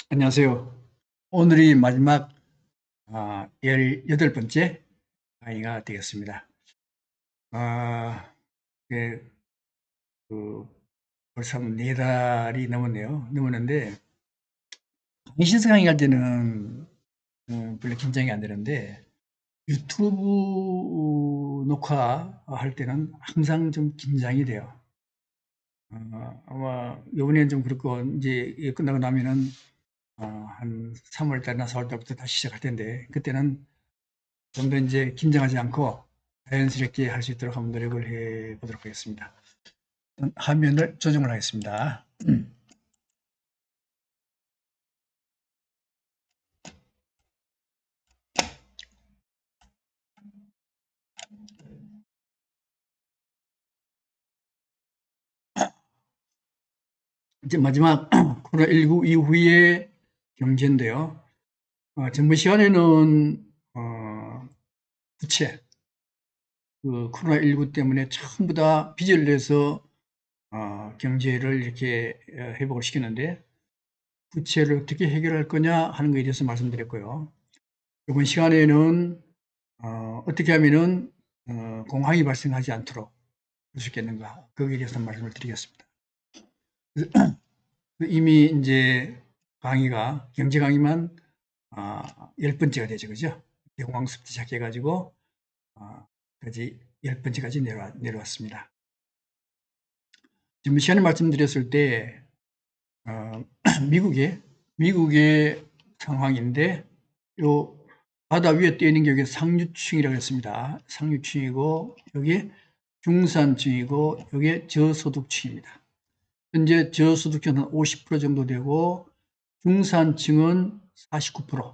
안녕하세요. 오늘이 마지막 18번째 강의가 되겠습니다. 아, 예, 그, 벌써 4달이 넘었네요. 넘었는데, 강의 신스 강의 할 때는 별로 긴장이 안 되는데, 유튜브 녹화할 때는 항상 좀 긴장이 돼요. 아마 이번에는 좀 그렇고, 이제 이게 끝나고 나면은 한 3월 달이나 4월 달부터 다시 시작할 텐데, 그때는 좀 더 이제 긴장하지 않고 자연스럽게 할 수 있도록 한번 노력을 해 보도록 하겠습니다. 화면을 조정을 하겠습니다. 이제 마지막 코로나19 이후의 경제인데요. 전번 시간에는 부채, 그 코로나19 때문에 전부 다 빚을 내서 경제를 이렇게 회복을 시키는데 부채를 어떻게 해결할 거냐 하는 것에 대해서 말씀드렸고요. 이번 시간에는 어떻게 하면은 공황이 발생하지 않도록 할 수 있겠는가 거기에 대해서 말씀을 드리겠습니다. 이미 이제 강의가 경제 강의만 10번째가 되죠, 그죠? 공황수부터 시작해가지고 까지 10번째까지 내려왔습니다. 지금 시간에 말씀드렸을 때 미국의 상황인데 요 바다 위에 떠 있는 게 여기 상류층이라고 했습니다. 상류층이고 여기 중산층이고 여기 저소득층입니다. 현재 저소득층은 한 50% 정도 되고 중산층은 49%,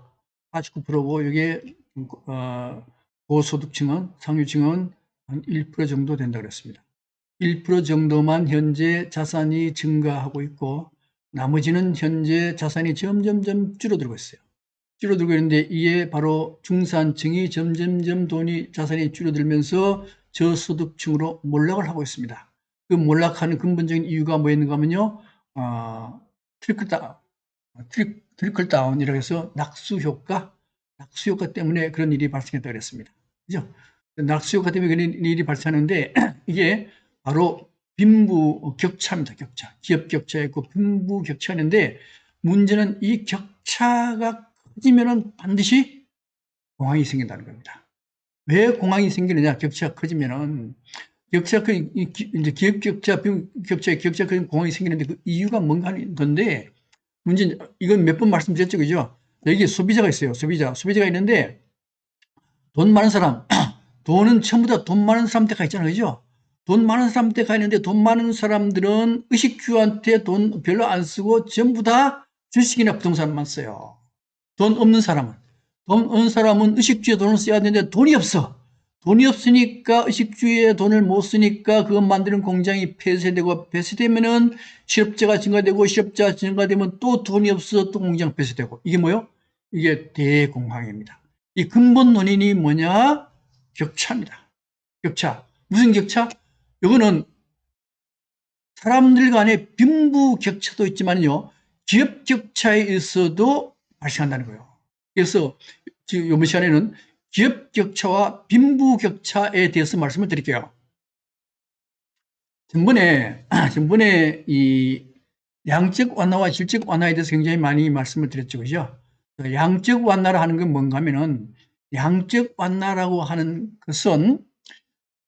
49%고 여기 고소득층은 상류층은 한 1% 정도 된다고 그랬습니다. 1% 정도만 현재 자산이 증가하고 있고 나머지는 현재 자산이 점점점 줄어들고 있어요. 줄어들고 있는데 이게 바로 중산층이 점점점 자산이 줄어들면서 저소득층으로 몰락을 하고 있습니다. 그 몰락하는 근본적인 이유가 뭐였는가 하면요. 트리클 다운이라고 해서 낙수 효과 때문에 그런 일이 발생했다고 그랬습니다. 그죠? 낙수 효과 때문에 그런 일이 발생하는데 이게 바로 빈부 격차입니다. 격차. 기업 격차가 있고 빈부 격차인데 문제는 이 격차가 커지면은 반드시 공황이 생긴다는 겁니다. 왜 공황이 생기느냐? 격차가 커지면은 이제 기업 격차에 큰 공황이 생기는데 그 이유가 뭔가 하는 건데 문제는 이건 몇 번 말씀드렸죠, 그죠? 여기 소비자가 있어요. 소비자가 있는데 돈 많은 사람, 돈은 전부 다 돈 많은 사람한테 가 있잖아요, 그죠? 돈 많은 사람한테 가 있는데 돈 많은 사람들은 의식주한테 돈 별로 안 쓰고 전부 다 주식이나 부동산만 써요. 돈 없는 사람은 의식주에 돈을 써야 되는데 돈이 없어. 돈이 없으니까 의식주에 돈을 못 쓰니까 그것 만드는 공장이 폐쇄되고 폐쇄되면은 실업자가 증가되고 실업자가 증가되면 또 돈이 없어 또 공장 폐쇄되고 이게 뭐요? 이게 대공황입니다. 이 근본 원인이 뭐냐? 격차입니다. 격차. 무슨 격차? 이거는 사람들 간의 빈부 격차도 있지만요. 기업 격차에 있어도 발생한다는 거예요. 그래서 지금 이번 시간에는 기업 격차와 빈부 격차에 대해서 말씀을 드릴게요. 전번에 이 양적 완화와 질적 완화에 대해서 굉장히 많이 말씀을 드렸죠. 그죠? 양적 완화를 하는 건 뭔가 하면은 양적 완화라고 하는 것은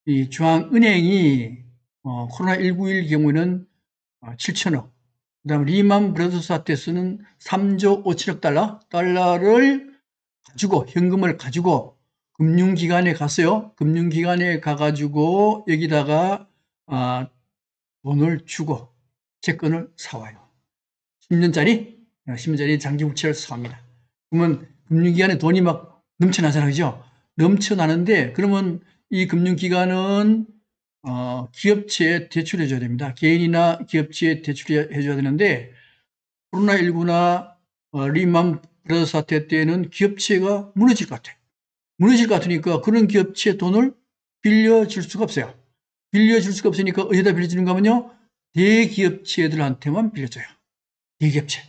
이 중앙은행이 코로나19일 경우에는 7천억, 그 다음에 리만 브라더스 사태에서는 3조 5천억 달러를 가지고, 현금을 가지고 금융기관에 갔어요. 금융기관에 가가지고 여기다가 돈을 주고 채권을 사와요. 10년짜리 장기부채를 사옵니다. 그러면 금융기관에 돈이 막 넘쳐나잖아요. 그죠? 넘쳐나는데 그러면 이 금융기관은 기업체에 대출해줘야 됩니다. 개인이나 기업체에 대출해줘야 되는데 코로나19나 리만 브라더스 사태 때는 기업체가 무너질 것 같아요. 무너질 것 같으니까 그런 기업체 돈을 빌려줄 수가 없어요. 빌려줄 수가 없으니까 어디다 빌려주는가 하면요. 대기업체들한테만 빌려줘요. 대기업체.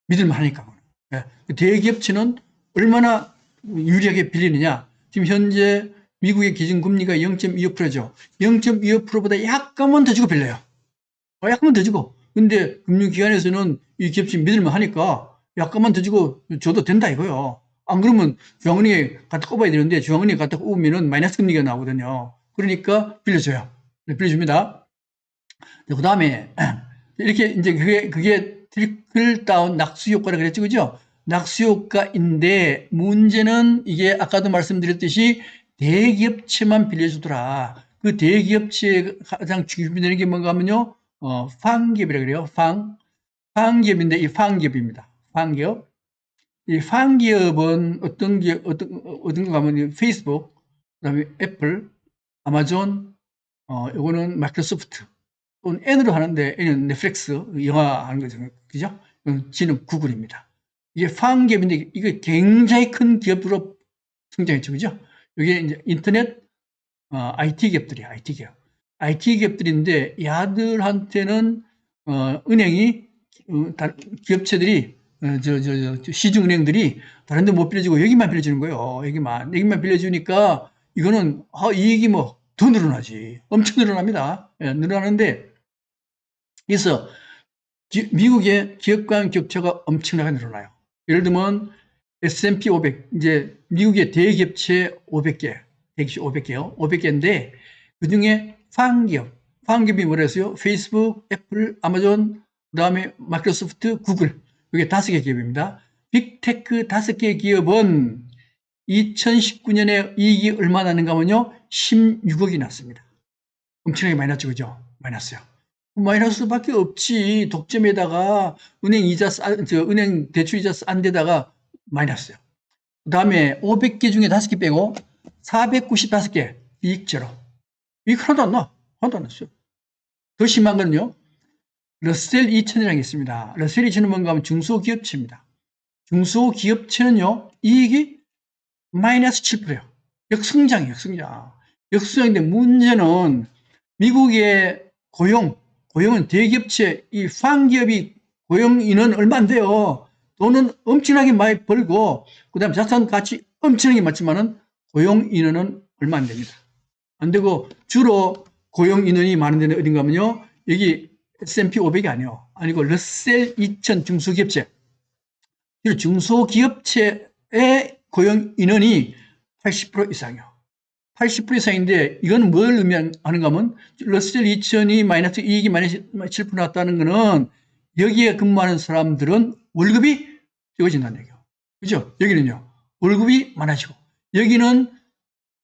믿을만하니까. 예. 대기업체는 얼마나 유리하게 빌리느냐. 지금 현재 미국의 기준금리가 0.25%죠. 0.25%보다 약간만 더 주고 빌려요. 약간만 더 주고. 근데 금융기관에서는 이 기업체 믿을만 하니까 약간만 더 주고 줘도 된다 이거요. 안 그러면 중앙은행에 갖다 꼽아야 되는데 중앙은행에 갖다 꼽으면 마이너스 금리가 나오거든요. 그러니까 빌려줘요. 빌려줍니다. 그 다음에 이렇게 이제 그게 트리클 다운 낙수 효과라 그랬죠. 그죠? 낙수 효과인데 문제는 이게 아까도 말씀드렸듯이 대기업체만 빌려주더라. 그 대기업체에 가장 중요되는 게 뭔가 하면요. 팡기업이라 그래요. 팡기업인데 이 팡기업입니다. 팡기업. 이 팡기업은 어떤 거 하면 페이스북, 그다음에 애플, 아마존, 요거는 마이크로소프트. 또는 N으로 하는데 N은 넷플릭스 영화 하는 거죠. 그죠? G는 구글입니다. 이게 팡기업인데 이게 굉장히 큰 기업으로 성장했죠. 그죠? 이게 이제 인터넷 IT 기업들이에요. IT 기업. IT 기업들인데 야들한테는 은행이 기업체들이 시중은행들이 다른 데 못 빌려주고 여기만 빌려주는 거예요. 여기만 빌려주니까 이거는 이익이 뭐 더 늘어나지. 엄청 늘어납니다. 예, 늘어나는데 그래서 미국의 기업 간 격차가 엄청나게 늘어나요. 예를 들면 S&P 500, 이제 미국의 대기업체 500개, 대기업체 500개요. 500개인데 그중에 팡기업이 뭐랬어요? 페이스북, 애플, 아마존, 그다음에 마이크로소프트, 구글. 이게 5개 기업입니다. 빅테크 5개 기업은 2019년에 이익이 얼마 나는가 하면요. 16억이 났습니다. 엄청나게 많이 났죠. 그죠? 많이 났어요. 마이너스밖에 없지. 독점에다가 은행 대출 이자 싼 데다가 많이 났어요. 그 다음에 500개 중에 5개 빼고 495개 이익 제로. 이익 하나도 안 나. 하나도 안 났어요. 더 심한 건요. 러셀 2000이라는 게 있습니다. 러셀 2000은 뭔가 하면 중소기업체입니다. 중소기업체는요. 이익이 마이너스 7%예요. 역성장이에요. 역성장인데 문제는 미국의 고용은 대기업체, 이 팡기업이 고용 인원 얼마 안 돼요. 돈은 엄청나게 많이 벌고, 그 다음에 자산 가치 엄청나게 많지만은 고용 인원은 얼마 안 됩니다. 안 되고, 주로 고용 인원이 많은 데는 어딘가 하면요. 여기 S&P 500이 아니고, 러셀 2000 중소기업체. 중소기업체의 고용 인원이 80% 이상이요. 80% 이상인데 이건 뭘 의미하는가 하면 러셀 2000이 마이너스 이익이 마이너스 7% 났다는 거는 여기에 근무하는 사람들은 월급이 적어진다는 얘기예요. 그죠? 여기는요. 월급이 많아지고 여기는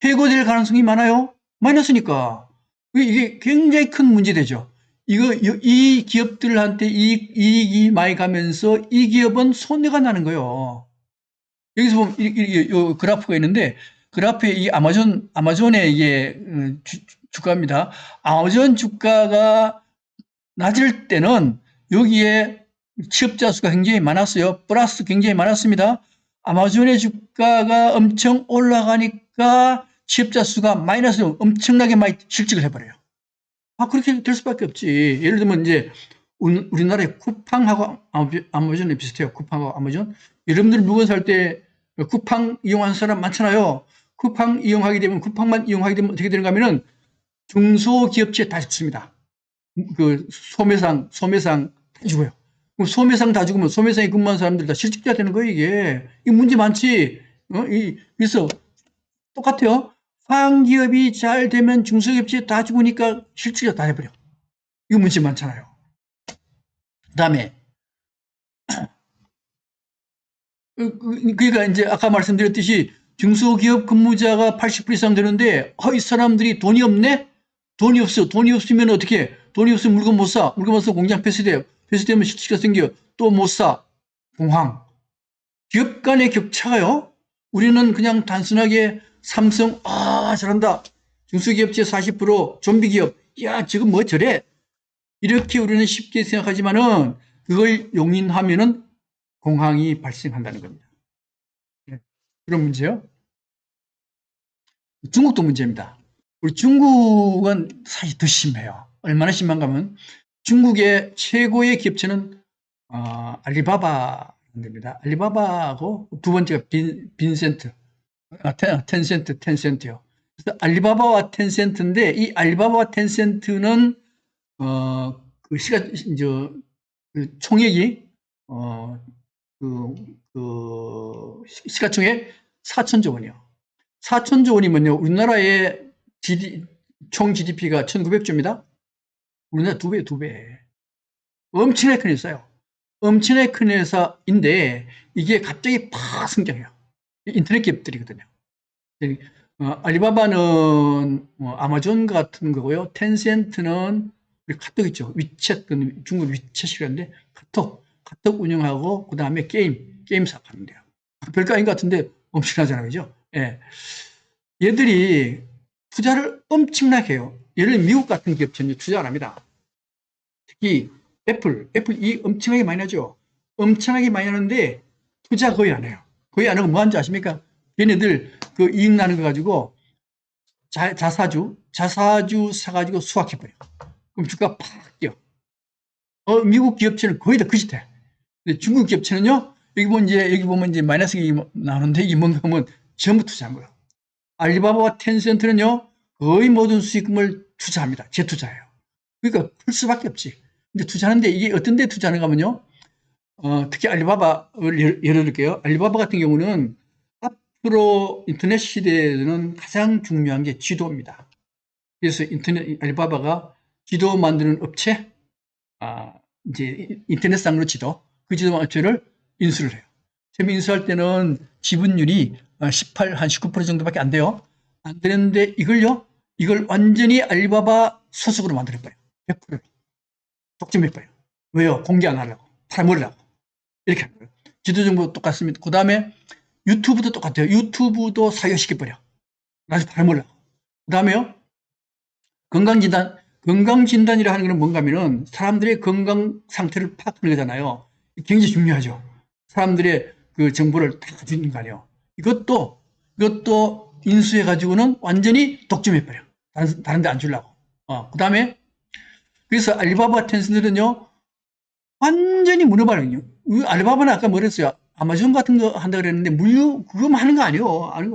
해고될 가능성이 많아요. 마이너스니까. 이게 굉장히 큰 문제되죠. 이 기업들한테 이익이 많이 가면서 이 기업은 손해가 나는 거예요. 여기서 보면 이 그래프가 있는데 그래프에 이 아마존의 이게 주가입니다. 아마존 주가가 낮을 때는 여기에 취업자 수가 굉장히 많았어요. 플러스 굉장히 많았습니다. 아마존의 주가가 엄청 올라가니까 취업자 수가 마이너스로 엄청나게 많이 실직을 해버려요. 그렇게 될 수밖에 없지. 예를 들면 이제 우리나라의 쿠팡하고 아마존이 비슷해요. 쿠팡하고 아마존. 여러분들 물건 살 때 쿠팡 이용하는 사람 많잖아요. 쿠팡 이용하게 되면 쿠팡만 이용하게 되면 어떻게 되는가 하면은 중소기업체 다 죽습니다. 그 소매상 다 죽어요. 소매상 다 죽으면 소매상에 근무하는 사람들 다 실직자 되는 거예요. 이게 문제 많지. 그래서 똑같아요. 팡기업이 잘 되면 중소기업체 다 죽으니까 실직자 다 해버려. 이거 문제 많잖아요. 그 다음에 그러니까 이제 아까 말씀드렸듯이 중소기업 근무자가 80% 이상 되는데 이 사람들이 돈이 없네? 돈이 없어. 돈이 없으면 어떻게? 돈이 없으면 물건 못 사. 물건 못 사 공장 폐쇄돼요. 폐쇄되면 실직가 생겨. 또 못 사. 공황. 기업 간의 격차가요. 우리는 그냥 단순하게 삼성 잘한다. 중소기업체 40% 좀비기업. 야 지금 뭐 저래? 이렇게 우리는 쉽게 생각하지만은 그걸 용인하면은 공황이 발생한다는 겁니다. 그런 문제요. 중국도 문제입니다. 우리 중국은 사실 더 심해요. 얼마나 심한가 하면 중국의 최고의 기업체는 알리바바라는 데입니다. 알리바바하고 두 번째가 빈센트, 텐센트요. 그래서 알리바바와 텐센트인데 이 알리바바와 텐센트는 그 그 총액이 시가총액 4천조 원이요. 4천조 원이면요, 우리나라의 총 GDP가 1,900조입니다. 우리나라 두 배. 엄청나게 큰 회사예요. 엄청나게 큰 회사인데 이게 갑자기 팍 성장해요. 인터넷 기업들이거든요. 알리바바는 아마존 같은 거고요. 텐센트는 우리 카톡 있죠. 위챗, 중국 위챗이라는데 카톡 운영하고 그 다음에 게임 사업하는데요. 별거 아닌 것 같은데 엄청나잖아요. 그죠? 예. 얘들이 투자를 엄청나게 해요. 예를 들면 미국 같은 기업체는 투자 안 합니다. 특히 애플이 엄청나게 많이 하죠. 엄청나게 많이 하는데 투자 거의 안 해요. 거의 안 하고 뭐 하는지 아십니까? 얘네들 그 이익 나는 거 가지고 자사주 사가지고 수확해버려. 그럼 주가 팍 뛰어. 미국 기업체는 거의 다 그 짓해. 근데 중국 기업체는요, 여기 보면 이제 마이너스가 나오는데 이게 뭔가 하면 전부 투자한 거예요. 알리바바와 텐센트는요, 거의 모든 수익금을 투자합니다. 재투자해요. 그러니까 풀 수밖에 없지. 근데 투자하는데 이게 어떤 데 투자하는가 하면요, 특히 알리바바를 예를 들게요. 알리바바 같은 경우는 앞으로 인터넷 시대에는 가장 중요한 게 지도입니다. 그래서 알리바바가 지도 만드는 업체, 이제 인터넷상으로 그 지도 업체를 인수를 해요. 처음 인수할 때는 지분율이 19% 정도밖에 안 돼요. 안 되는데 이걸 완전히 알리바바 소속으로 만들어버려요. 100%로. 독점해버려요. 왜요? 공개 안 하려고. 팔아먹으려고. 이렇게 하는 거예요. 지도 정보 똑같습니다. 그 다음에 유튜브도 똑같아요. 유튜브도 사유시켜버려. 나중에 팔아먹으려고. 그 다음에요. 건강진단이라 하는 것은 뭔가 하면은 사람들의 건강 상태를 파악하는 거잖아요. 굉장히 중요하죠. 사람들의 그 정보를 다 주는 거 아니에요. 이것도 인수해가지고는 완전히 독점해버려. 다른 데 안 주려고. 그 다음에, 그래서 알리바바 텐센트는요, 완전히 문어발이거든요. 알리바바는 아까 뭐랬어요? 아마존 같은 거 한다 그랬는데, 그거만 하는 거 아니에요.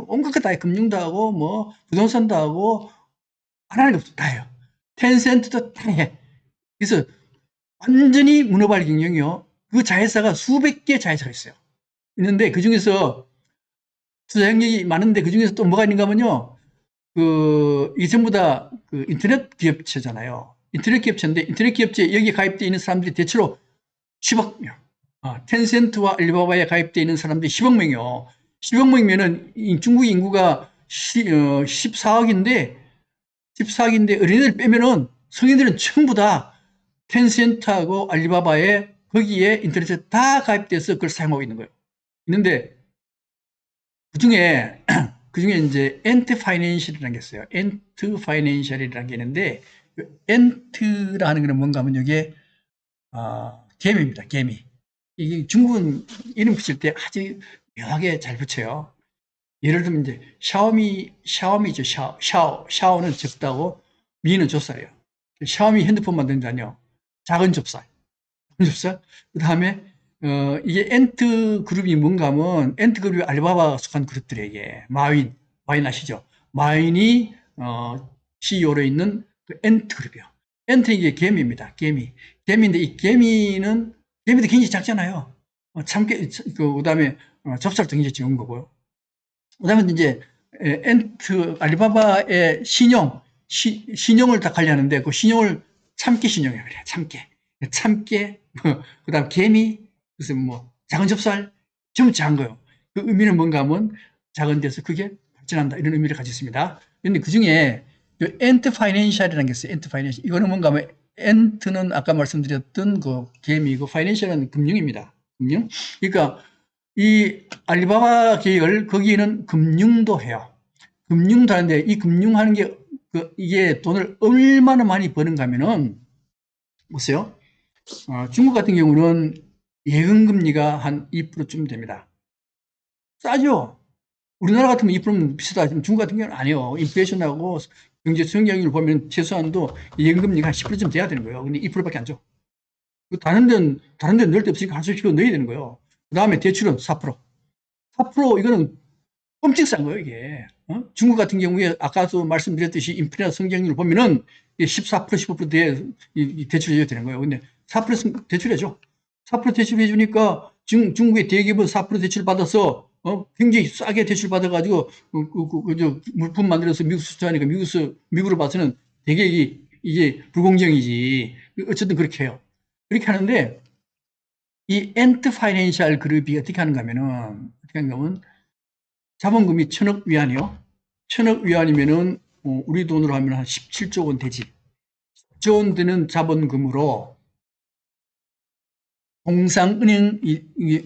온갖 거 다 해요. 금융도 하고, 뭐, 부동산도 하고, 안 하는 게 없어. 다 해요. 텐센트도 다 해. 그래서 완전히 문어발 경영이요. 그 자회사가 수백 개 자회사가 있어요. 있는데 그 중에서 투자 영역이 많은데 그 중에서 또 뭐가 있는가 하면요. 이게 전부 다 그 인터넷 기업체잖아요. 인터넷 기업체인데 인터넷 기업체 여기 가입되어 있는 사람들이 대체로 10억 명. 텐센트와 알리바바에 가입되어 있는 사람들이 10억 명이요. 10억 명이면은 중국 인구가 14억인데 어린애들 빼면은 성인들은 전부 다 텐센트하고 알리바바에 거기에 인터넷에 다 가입돼서 그걸 사용하고 있는 거예요. 있는데 그중에 이제 엔트 파이낸셜이라는 게 있어요. 엔트 파이낸셜이라는 게 있는데 엔트라는 거는 뭔가 하면 이게 개미입니다. 개미. 이게 중국은 이름 붙일 때 아주 묘하게 잘 붙여요. 예를 들면 이제 샤오미죠. 샤오는 적다고 미는 좁쌀이에요. 샤오미 핸드폰 만든다뇨. 작은 좁쌀. 그 다음에 이게 엔트 그룹이 뭔가 하면 엔트 그룹이 알리바바가 속한 그룹들에게 마윈 아시죠? 마윈이 CEO로 있는 그 엔트 그룹이요. 엔트 이게 개미입니다. 개미인데 이 개미도 굉장히 작잖아요. 참깨 그다음에 좁쌀도 굉장히 적은 거고요. 그다음에 이제 엔트 알리바바의 신용을 다 관리하는데 그 신용을 참깨 신용이라고 그래요. 참깨 그다음 개미 그래서 뭐 작은 좁쌀 전부 작은 거예요. 그 의미는 뭔가 하면 작은 데서 크게 발전한다 이런 의미를 가지고 있습니다. 그런데 그 중에 엔트 파이낸셜이라는 게 있어요. 엔트 파이낸셜 이거는 뭔가 하면 엔트는 아까 말씀드렸던 그 개미고 파이낸셜은 금융입니다. 금융. 그러니까 이 알리바바 계열 거기는 금융도 해요. 금융도 하는데 이 금융하는 게 이게 돈을 얼마나 많이 버는가 하면은 보세요. 중국 같은 경우는 예금금리가 한 2%쯤 됩니다. 싸죠? 우리나라 같으면 2%면 비싸다. 중국 같은 경우는 아니에요. 인플레이션하고 경제 성장률을 보면 최소한도 예금금리가 한 10%쯤 돼야 되는 거예요. 근데 2%밖에 안 줘. 다른 데는 넣을 데 없으니까 한수씩은 넣어야 되는 거예요. 그 다음에 대출은 4%. 4% 이거는 엄청 싼 거예요, 이게. 중국 같은 경우에 아까도 말씀드렸듯이 인플레 성장률을 보면은 14%, 15%대 대출해줘야 되는 거예요. 근데 4% 대출해줘. 4% 대출해주니까 중국의 대기업은 4% 대출 받아서 굉장히 싸게 대출 받아가지고 물품 만들어서 미국 수출하니까 미국으로 봐서는 되게 이게 불공정이지. 어쨌든 그렇게 해요. 그렇게 하는데 이 엔트 파이낸셜 그룹이 어떻게 하는가 하면 자본금이 1,000억 위안이요. 1,000억 위안이면은 우리 돈으로 하면 한 17조 원 되지. 10조 원 되는 자본금으로 공상은행,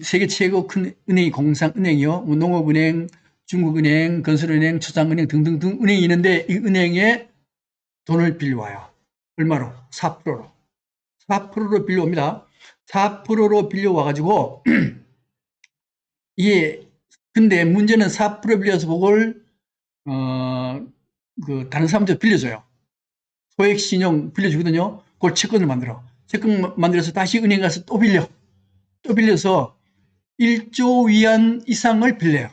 세계 최고 큰 은행이 공상은행이요. 농업은행, 중국은행, 건설은행, 초상은행 등등등 은행이 있는데 이 은행에 돈을 빌려와요. 얼마로? 4%로. 4%로 빌려옵니다. 4%로 빌려와가지고 이게 근데 문제는 4% 빌려서 그걸 다른 사람들 빌려줘요. 소액 신용 빌려주거든요. 그걸 채권을 만들어. 채권 만들어서 다시 은행 가서 또 빌려. 또 빌려서 1조 위안 이상을 빌려요.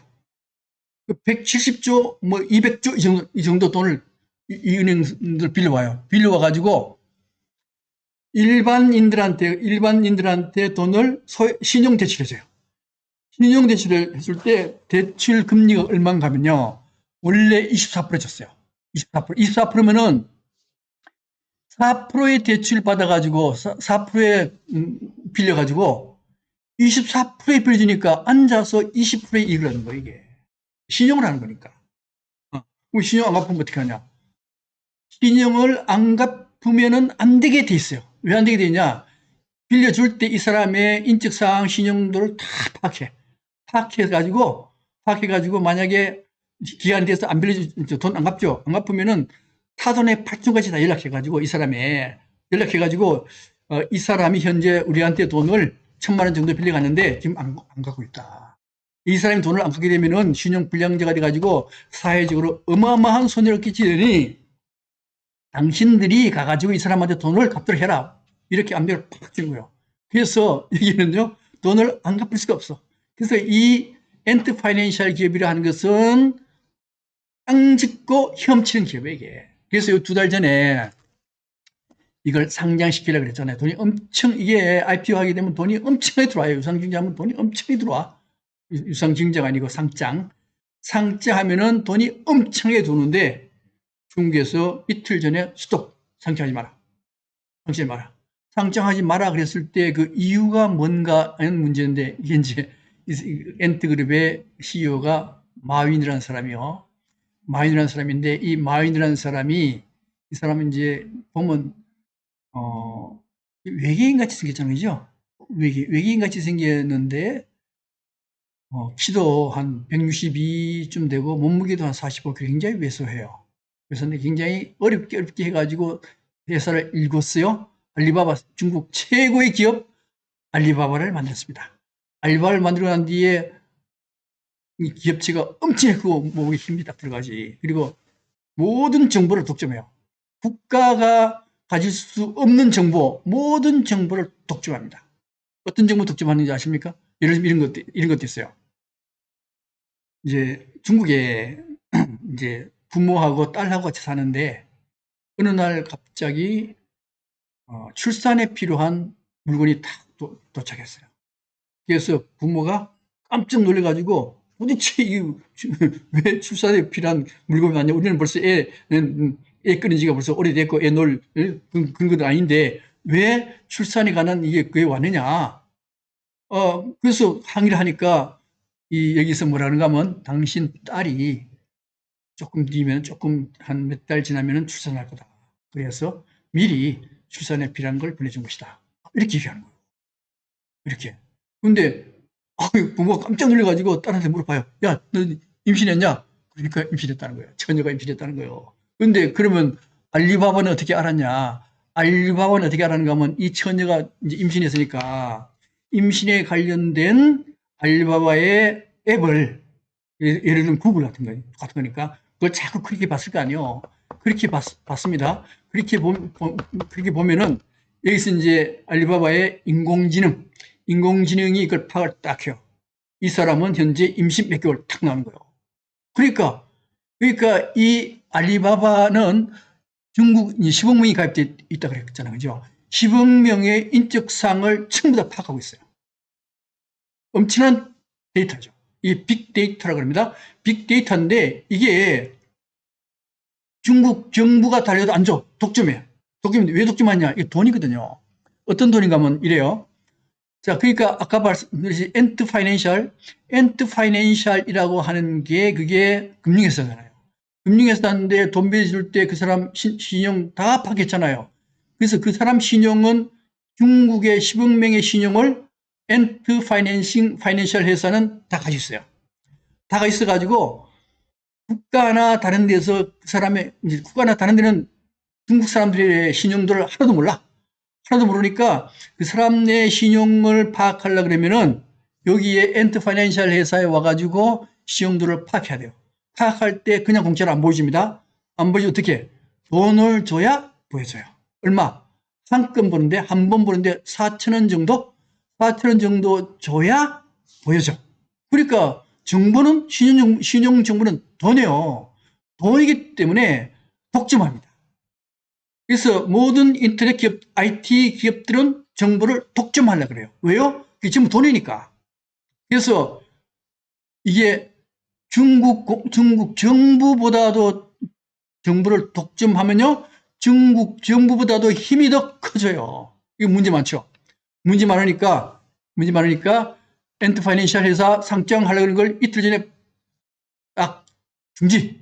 170조, 200조 이 정도 돈을 이 은행들 빌려와요. 빌려와가지고 일반인들한테 돈을 신용 대출해줘요. 신용 대출을 했을 때 대출 금리가 얼마인가 하면요. 원래 24% 줬어요. 24%. 24%면은 4%의 대출 받아가지고 4%에 빌려가지고 24%에 빌려주니까 앉아서 20%의 이익을 하는 거예요, 이게. 신용을 하는 거니까. 그럼 신용 안 갚으면 어떻게 하냐. 신용을 안 갚으면은 안 되게 돼 있어요. 왜 안 되게 되냐. 빌려줄 때 이 사람의 인적사항, 신용도를 다 파악해가지고 만약에 기간이 돼서 안 빌려줘, 돈 안 갚죠. 안 갚으면은 타돈의 8층까지 다 연락해가지고 이 사람이 현재 우리한테 돈을 1,000만 원 정도 빌려갔는데 지금 안 갖고 있다. 이 사람이 돈을 안 갚게 되면은 신용 불량자가 돼가지고 사회적으로 어마어마한 손해를 끼치더니 당신들이 가가지고 이 사람한테 돈을 갚도록 해라. 이렇게 압력을 팍 주는 거예요. 그래서 여기는요, 돈을 안 갚을 수가 없어. 그래서 이 엔트 파이낸셜 기업이라 하는 것은 땅 짓고 헤엄치는 기업이에요, 이게. 그래서 2달 전에 이걸 상장시키려고 그랬잖아요. 돈이 엄청, 이게 IPO 하게 되면 돈이 엄청나게 들어와요. 유상증자하면 돈이 엄청나게 들어와. 유상증자가 아니고 상장. 상장하면은 돈이 엄청나게 도는데 중국에서 이틀 전에 스톱. 상장하지 마라. 상장하지 마라. 상장하지 마라 그랬을 때 그 이유가 뭔가 하는 문제인데 이게 이제 엔트그룹의 CEO가 마윈이라는 사람이요. 마윈이라는 사람인데 이 마윈이라는 사람이 이 사람은 이제 보면 외계인 같이 생겼잖아요, 그죠? 외계인 같이 생겼는데 키도 한 162쯤 되고 몸무게도 한 45kg 굉장히 왜소해요. 그래서 굉장히 어렵게 해가지고 회사를 읽었어요. 알리바바 중국 최고의 기업 알리바바를 만들었습니다. 알리바바를 만들고 난 뒤에 이 기업체가 엄청 크고 몸에 힘이 딱 들어가지. 그리고 모든 정보를 독점해요. 국가가 가질 수 없는 정보, 모든 정보를 독점합니다. 어떤 정보 독점하는지 아십니까? 예를 들면 이런 것도 있어요. 이제 중국에 이제 부모하고 딸하고 같이 사는데 어느 날 갑자기 출산에 필요한 물건이 딱 도착했어요. 그래서 부모가 깜짝 놀래가지고 도대체 이게 왜 출산에 필요한 물건이 왔냐? 우리는 벌써 애 끊은 지가 벌써 오래됐고 애 놀 그런 건 아닌데 왜 출산에 관한 이게 그게 왔느냐? 그래서 항의를 하니까 여기서 뭐라는가 하면 당신 딸이 조금 뒤면 조금 한 몇 달 지나면 출산할 거다. 그래서 미리 출산에 필요한 걸 보내준 것이다. 이렇게 얘기하는 거예요. 이렇게. 근데 부모가 깜짝 놀래가지고 딸한테 물어봐요. 야, 너 임신했냐? 그러니까 임신했다는 거예요. 처녀가 임신했다는 거예요. 근데 그러면 알리바바는 어떻게 알았냐? 알리바바는 어떻게 알았는가 하면 이 처녀가 이제 임신했으니까 임신에 관련된 알리바바의 앱을 예를 들면 구글 같은 거니까 그걸 자꾸 그렇게 봤을 거 아니에요. 그렇게 봤습니다. 그렇게 보면은 여기서 이제 알리바바의 인공지능이 이걸 파악을 딱 해요. 이 사람은 현재 임신 몇 개월 탁 나오는 거예요. 그러니까 이 알리바바는 중국 10억 명이 가입돼 있다 그랬잖아요. 그죠? 10억 명의 인적사항을 전부 다 파악하고 있어요. 엄청난 데이터죠. 이 빅데이터라고 합니다. 빅데이터인데 이게 중국 정부가 달려도 안 줘. 독점해. 독점인데 왜 독점하냐? 이게 돈이거든요. 어떤 돈인가 하면 이래요. 자, 그러니까 아까 말씀드렸듯이 엔트 파이낸셜이라고 하는 게 그게 금융회사잖아요. 금융회사인데 돈 빌려줄 때 그 사람 신용 다 파악했잖아요. 그래서 그 사람 신용은 중국의 10억 명의 신용을 엔트 파이낸셜 회사는 다 가지고 있어요. 다 가지고 있어가지고 국가나 다른 데서 그 사람의, 국가나 다른 데는 중국 사람들의 신용도를 하나도 몰라. 하나도 모르니까 그 사람의 신용을 파악하려고 그러면은 여기에 엔트 파이낸셜 회사에 와가지고 신용도를 파악해야 돼요. 파악할 때 그냥 공짜로 안 보여줍니다. 안 보여주면 어떻게? 돈을 줘야 보여줘요. 얼마? 한 번 보는데 4,000원 정도? 4,000원 정도 줘야 보여줘. 그러니까 정보는, 신용 정보는 돈이에요. 돈이기 때문에 독점합니다. 그래서 모든 인터넷 기업, IT 기업들은 정보를 독점하려고 그래요. 왜요? 그게 전부 돈이니까. 그래서 이게 중국 정부보다도 정보를 독점하면요, 중국 정부보다도 힘이 더 커져요. 이거 문제 많죠. 문제 많으니까 엔트 파이낸셜 회사 상장하려는 걸 이틀 전에 딱 중지.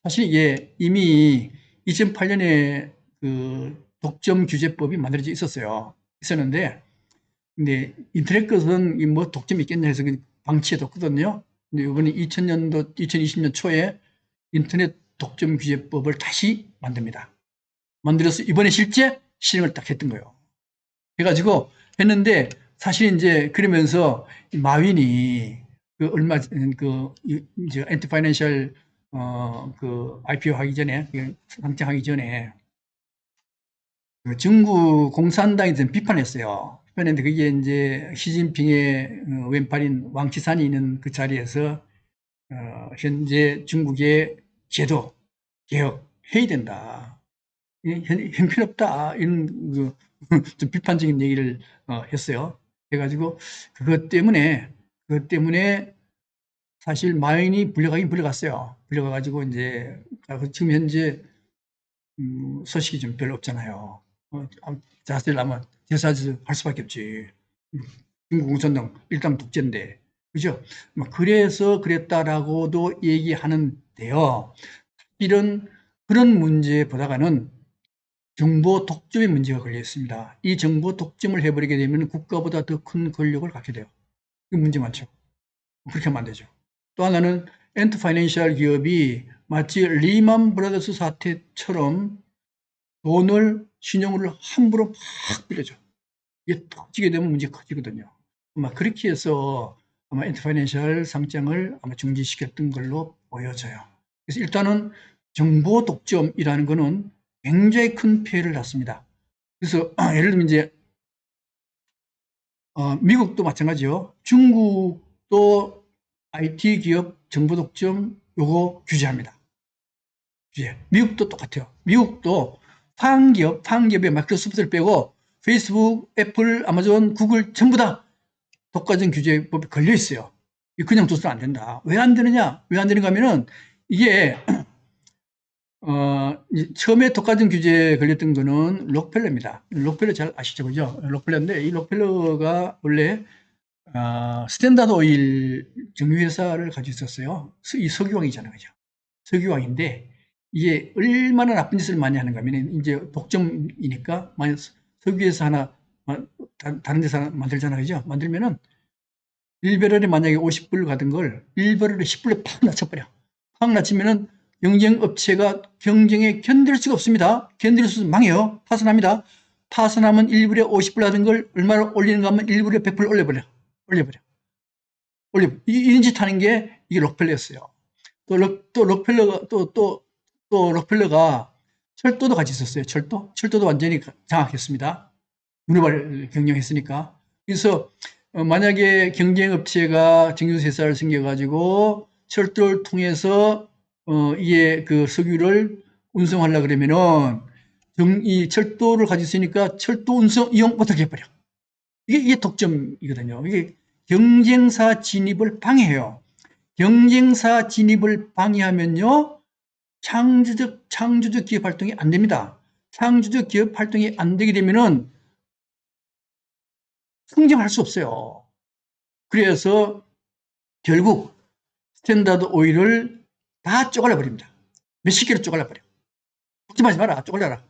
사실 이게 이미 2008년에 그 독점 규제법이 만들어져 있었는데, 근데 인터넷 것은 뭐 독점이 있겠냐 해서 방치해 뒀거든요. 근데 이번에 2020년 초에 인터넷 독점 규제법을 다시 만듭니다. 만들어서 이번에 실제 실행을 딱 했던 거예요. 해가지고 했는데, 사실 이제 그러면서 마윈이 그 얼마 이제 엔티 파이낸셜 그 IPO 하기 전에, 상장하기 전에 그 중국 공산당에 대해서 비판했어요. 비판했는데 그게 이제 시진핑의 왼팔인 왕岐산이 있는 그 자리에서 현재 중국의 제도 개혁 해야 된다. 형편없다. 이런 좀 비판적인 얘기를 했어요. 해가지고 그것 때문에 사실 마윈이 불려가긴 불려갔어요. 불려가가지고 이제 지금 현재 소식이 좀 별로 없잖아요. 자세를 아마 대사질 할 수밖에 없지. 중국 공산당 일당 독재인데, 그죠? 그래서 그랬다라고도 얘기하는데요. 그런 문제보다는 정보 독점의 문제가 걸려 있습니다. 이 정보 독점을 해버리게 되면 국가보다 더 큰 권력을 갖게 돼요. 이 문제 많죠. 그렇게 하면 안 되죠. 또 하나는 엔트 파이낸셜 기업이 마치 리만 브라더스 사태처럼 신용을 함부로 막 빌려줘. 이게 터지게 되면 문제가 커지거든요. 아마 그렇게 해서 아마 엔트 파이낸셜 상장을 아마 중지시켰던 걸로 보여져요. 그래서 일단은 정보 독점이라는 거는 굉장히 큰 피해를 났습니다. 그래서 예를 들면 이제 미국도 마찬가지요. 중국도 IT 기업 정보 독점 요거 규제합니다. 규제. 미국도 똑같아요. 미국도 파행기업의 마이크로소프트를 빼고 페이스북, 애플, 아마존, 구글 전부 다 독과점 규제법에 걸려 있어요. 그냥 둬서는 안 된다. 왜 안 되느냐? 왜 안 되는가 하면은 이게 처음에 독과점 규제에 걸렸던 거는 록펠러입니다. 록펠러 잘 아시죠? 그죠? 록펠러인데 이 록펠러가 원래 스탠다드 오일 정유회사를 가지고 있었어요. 이 석유왕이잖아요. 그죠? 석유왕인데 이게 얼마나 나쁜 짓을 많이 하는가 하면 이제 독점이니까 만약 석유회사 하나 다른 데서 하나 만들잖아요. 그죠? 만들면은 1배럴에 만약에 50불 가던 걸 1배럴에 10불에 팍 낮춰버려. 팍 낮추면은 경쟁업체가 경쟁에 견딜 수가 없습니다. 견딜 수 망해요. 파산합니다. 파산하면 1불에 50불 하던 걸 얼마나 올리는가 하면 1불에 100불 올려버려. 이런 짓 하는 게 이게 록펠러였어요. 또 록펠러가 철도도 같이 있었어요. 철도도 완전히 장악했습니다. 문어발 경영했으니까. 그래서 만약에 경쟁업체가 정유회사를 생겨가지고 철도를 통해서 이게 그 석유를 운송하려고 그러면은 이 철도를 가지고 있으니까 철도 운송 이용 못하게 해버려. 이게 독점이거든요. 이게 경쟁사 진입을 방해해요. 경쟁사 진입을 방해하면요, 창조적 기업 활동이 안 됩니다. 창조적 기업 활동이 안 되게 되면은 성장할 수 없어요. 그래서 결국 스탠다드 오일을 다 쪼갈려 버립니다. 몇십 개로 쪼갈려 버려. 독점하지 마라. 쪼갈려라.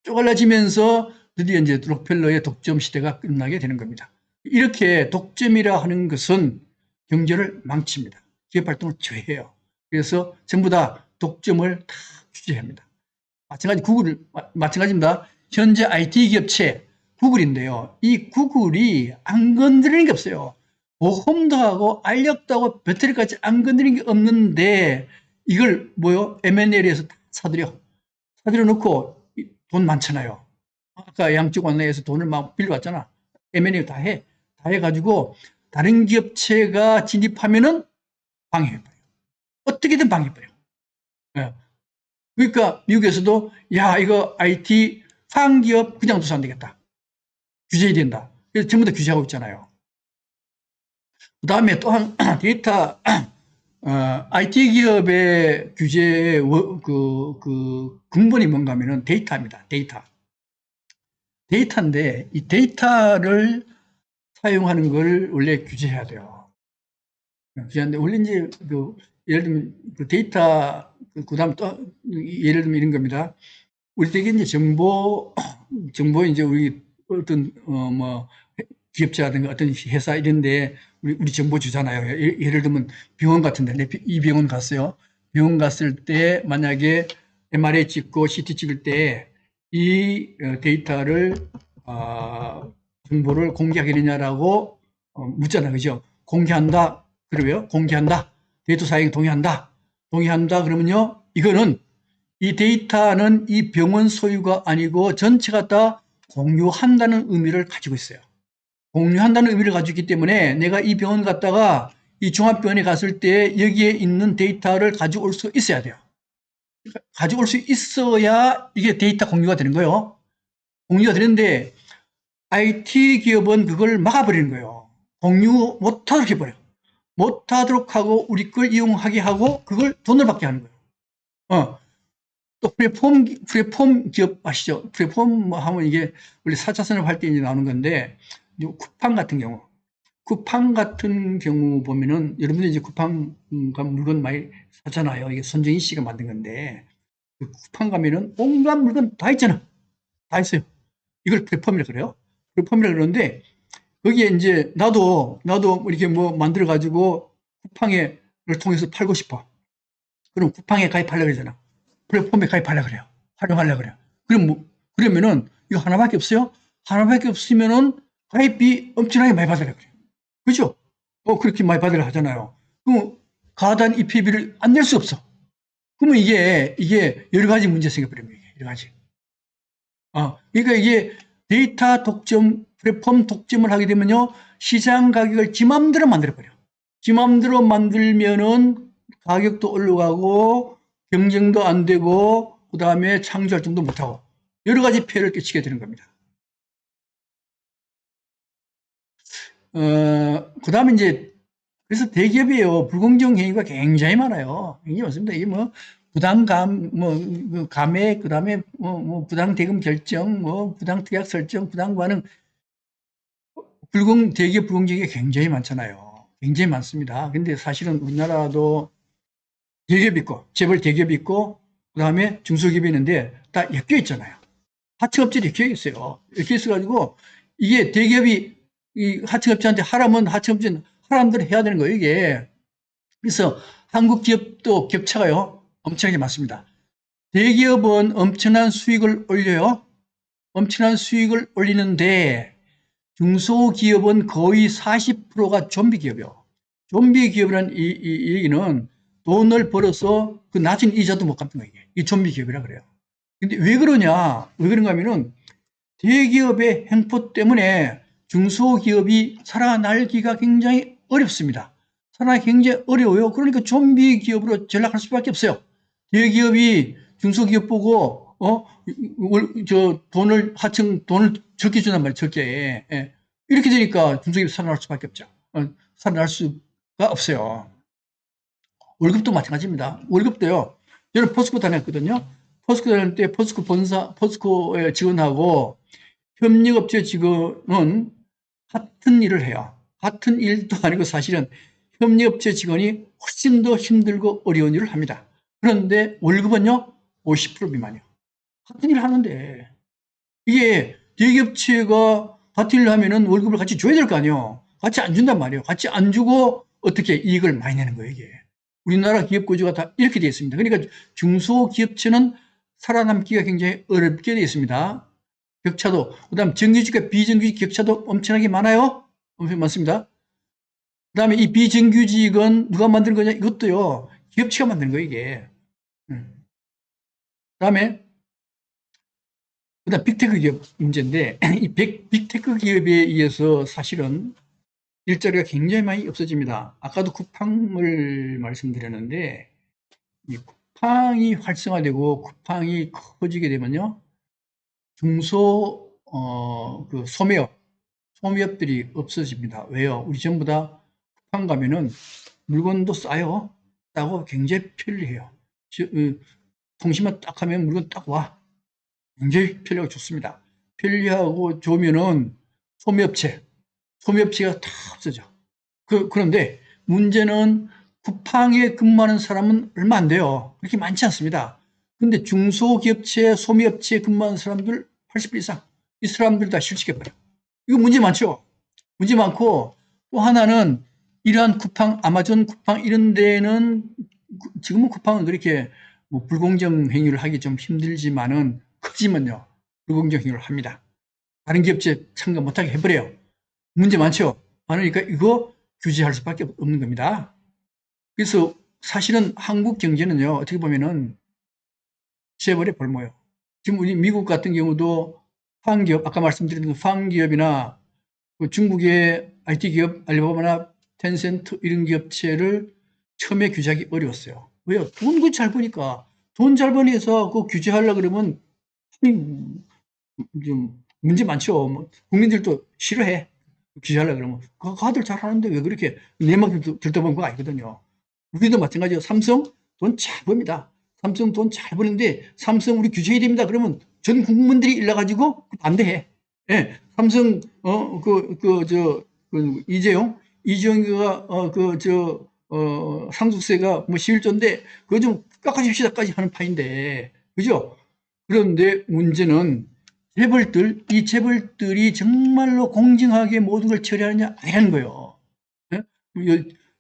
쪼갈라지면서 드디어 이제 록펠러의 독점 시대가 끝나게 되는 겁니다. 이렇게 독점이라 하는 것은 경제를 망칩니다. 기업 활동을 저해해요. 그래서 전부 다 독점을 다 규제합니다. 마찬가지입니다. 현재 IT 기업체 구글인데요. 이 구글이 안 건드리는 게 없어요. 보험도 하고 알력도 하고 배터리까지 안 건드리는 게 없는데 이걸 M&A에서 다 사들여 놓고 돈 많잖아요. 아까 양쪽 원내에서 돈을 막 빌려왔잖아. M&A 다 해가지고 다른 기업체가 진입하면은 방해해버려. 어떻게든 방해해버려. 예. 그러니까 미국에서도 야 이거 IT 상기업 그냥 둬서 안 되겠다. 규제해야 된다. 그래서 전부 다 규제하고 있잖아요. 그 다음에 또한 데이터 IT 기업의 규제의 근본이 뭔가 하면은 데이터입니다. 데이터인데 이 데이터를 사용하는 걸 원래 규제해야 돼요. 규제하는데 원래 이제 예를 들면 데이터 그다음 또 예를 들면 이런 겁니다. 우리 되게 이제 정보 이제 우리 어떤 기업체라든가 어떤 회사 이런데 우리 정보 주잖아요. 예를 들면 병원 같은데 이 병원 갔어요. 병원 갔을 때 만약에 MRI 찍고 CT 찍을 때 이 데이터를 정보를 공개하겠느냐라고 묻잖아요. 그죠? 공개한다. 그러고요. 공개한다. 데이터 사용에 동의한다. 그러면요. 이거는 이 데이터는 이 병원 소유가 아니고 전체가 다 공유한다는 의미를 가지고 있어요. 공유한다는 의미를 가지고 있기 때문에 내가 이 병원 갔다가 이 종합병원에 갔을 때 여기에 있는 데이터를 가져올 수 있어야 돼요. 가져올 수 있어야 이게 데이터 공유가 되는 거예요. 공유가 되는데 IT 기업은 그걸 막아버리는 거예요. 공유 못하도록 해버려요. 못하도록 하고 우리 걸 이용하게 하고 그걸 돈을 받게 하는 거예요. 또 플랫폼 기업 아시죠? 플랫폼 하면 이게 원래 4차 산업 할 때 이제 나오는 건데 쿠팡 같은 경우 보면은 여러분들이 이제 쿠팡 물건 많이 사잖아요. 이게 손정희 씨가 만든 건데 그 쿠팡 가면은 온갖 물건 다 있잖아. 다 있어요. 이걸 플랫폼이라 그래요. 플랫폼이라 그러는데 거기에 이제 나도 이렇게 만들어 가지고 쿠팡을 통해서 팔고 싶어. 그럼 쿠팡에 가입하려고 그러잖아. 플랫폼에 가입하려고 그래요. 활용하려고 그래요. 그러면은 이거 하나밖에 없어요? 하나밖에 없으면은 가입비 엄청나게 많이 받으려고 그래요. 그죠? 그렇게 많이 받으려고 하잖아요. 그럼 가단 입회비를 안 낼 수 없어. 그러면 이게 여러 가지 문제 생겨버립니다. 여러 가지. 그러니까 이게 데이터 독점, 플랫폼 독점을 하게 되면요. 시장 가격을 지 맘대로 만들어버려. 지 맘대로 만들면은 가격도 올라가고 경쟁도 안 되고 그 다음에 창조 활동도 못하고 여러 가지 폐해를 끼치게 되는 겁니다. 그 다음에 이제 그래서 대기업이에요. 불공정 행위가 굉장히 많아요. 굉장히 많습니다. 이게 부당감, 감액, 그 다음에 부당 대금 결정, 부당 특약 설정, 부당 관행, 대기업 불공정이 굉장히 많잖아요. 굉장히 많습니다. 근데 사실은 우리나라도 대기업 있고, 재벌 대기업 있고, 그 다음에 중소기업이 있는데 다 엮여 있잖아요. 하청업체도 엮여 있어요. 엮여 있어가지고 이게 대기업이 이 하청업체한테 하라면 하청업체는 하라는 대로 해야 되는 거예요, 이게. 그래서 한국 기업도 격차가요, 엄청나게 많습니다. 대기업은 엄청난 수익을 올려요. 엄청난 수익을 올리는데 중소기업은 거의 40%가 좀비 기업이요. 좀비 기업이라는 이 얘기는 돈을 벌어서 그 낮은 이자도 못 갚는 거예요. 이 좀비 기업이라 그래요. 근데 왜 그러냐? 왜 그런가 하면은 대기업의 횡포 때문에 중소기업이 살아날기가 굉장히 어렵습니다. 살아나기 굉장히 어려워요. 그러니까 좀비 기업으로 전락할 수밖에 없어요. 대기업이 중소기업 보고 돈을 하층 돈을 적게 준단 말이에요. 적게. 예. 이렇게 되니까 중소기업이 살아날 수밖에 없죠. 살아날 수가 없어요. 월급도 마찬가지입니다. 월급도요. 저는 포스코 다녔거든요. 포스코 다닐 때 포스코에 직원하고 협력업체 직원은 같은 일을 해요. 같은 일도 아니고 사실은 협력업체 직원이 훨씬 더 힘들고 어려운 일을 합니다. 그런데 월급은요, 50% 미만이요. 같은 일을 하는데, 이게 대기업체가 같은 일을 하면은 월급을 같이 줘야 될 거 아니에요. 같이 안 준단 말이에요. 같이 안 주고 어떻게 이익을 많이 내는 거예요, 이게. 우리나라 기업 구조가 다 이렇게 되어 있습니다. 그러니까 중소기업체는 살아남기가 굉장히 어렵게 되어 있습니다. 격차도, 그 다음 정규직과 비정규직 격차도 엄청나게 많아요. 엄청 많습니다. 그 다음에 이 비정규직은 누가 만든 거냐? 이것도요, 기업체가 만든 거예요, 이게. 그 다음에, 그 다음 빅테크 기업 문제인데, 이 빅테크 기업에 의해서 사실은 일자리가 굉장히 많이 없어집니다. 아까도 쿠팡을 말씀드렸는데, 이 쿠팡이 활성화되고 쿠팡이 커지게 되면요, 그 소매업들이 없어집니다. 왜요? 우리 전부 다 쿠팡 가면은 물건도 싸요. 싸고 굉장히 편리해요. 통신만 딱 하면 물건 딱 와. 굉장히 편리하고 좋습니다. 편리하고 좋으면은 소매업체가 다 없어져. 그런데 문제는 쿠팡에 근무하는 사람은 얼마 안 돼요. 그렇게 많지 않습니다. 근데 중소기업체, 소매업체에 근무하는 사람들 80% 이상, 이 사람들 다 실직해버려. 이거 문제 많죠? 문제 많고, 또 하나는 이러한 쿠팡, 아마존 쿠팡 이런 데는 지금은 쿠팡은 그렇게 뭐 불공정 행위를 하기 좀 힘들지만은 커지면요, 불공정 행위를 합니다. 다른 기업체 참가 못하게 해버려요. 문제 많죠? 많으니까 이거 규제할 수밖에 없는 겁니다. 그래서 사실은 한국 경제는요, 어떻게 보면은 재벌의 볼모예요. 지금 우리 미국 같은 경우도 황기업, 아까 말씀드린 황기업이나 그 중국의 IT 기업, 알리바바나 텐센트 이런 기업체를 처음에 규제하기 어려웠어요. 왜요? 돈 잘 버니까. 돈 잘 버니서 그 규제하려고 그러면 좀 문제 많죠. 뭐 국민들도 싫어해. 규제하려고 그러면. 다들 잘하는데 왜 그렇게 내 맘 들떠본 거 아니거든요. 우리도 마찬가지예요. 삼성 돈 잘 법니다. 삼성 돈 잘 버는데 삼성 우리 규제해야 됩니다. 그러면 전 국민들이 일러가지고 반대해. 예, 삼성 이재용이가 상속세가 뭐 11조인데 그거 좀 깎아줍시다까지 하는 파인데, 그죠? 그런데 문제는 이 재벌들이 정말로 공정하게 모든 걸 처리하느냐 아니라는 거예요. 예?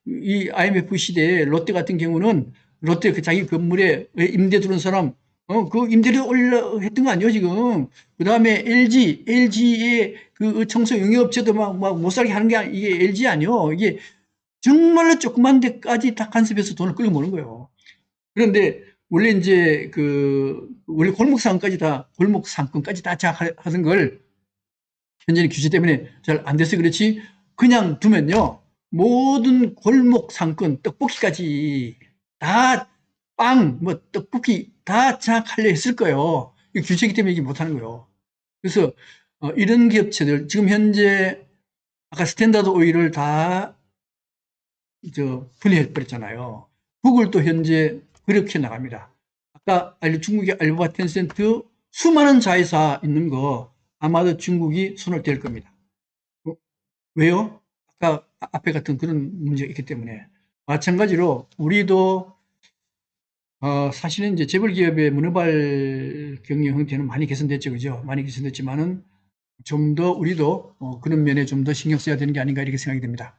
이 IMF 시대에 롯데 같은 경우는 롯데 그 자기 건물에 임대 들어온 사람 그 임대료 올려 했던 거 아니에요 지금. 그 다음에 LG의 그 청소 용역업체도 막 못 살게 하는 게 이게 LG 아니요. 이게 정말로 조그만 데까지 다 간섭해서 돈을 끌어 모는 거예요. 그런데 원래 이제 원래 골목 상권까지 다 장악하던 걸 현재는 규제 때문에 잘 안 돼서 그렇지, 그냥 두면요, 모든 골목 상권, 떡볶이까지 다 떡볶이 다 장악하려 했을 거예요. 규제이기 때문에 이게 못하는 거예요. 그래서 이런 기업체들 지금 현재 아까 스탠다드 오일을 다 분해해 버렸잖아요. 구글도 현재 그렇게 나갑니다. 아까 중국의 알리바바, 텐센트 수많은 자회사 있는 거 아마도 중국이 손을 댈 겁니다. 왜요? 아까 앞에 같은 그런 문제가 있기 때문에. 마찬가지로 우리도 사실은 이제 재벌 기업의 문어발 경영 형태는 많이 개선됐죠, 그죠? 많이 개선됐지만은 좀 더 우리도 그런 면에 좀 더 신경 써야 되는 게 아닌가 이렇게 생각이 됩니다.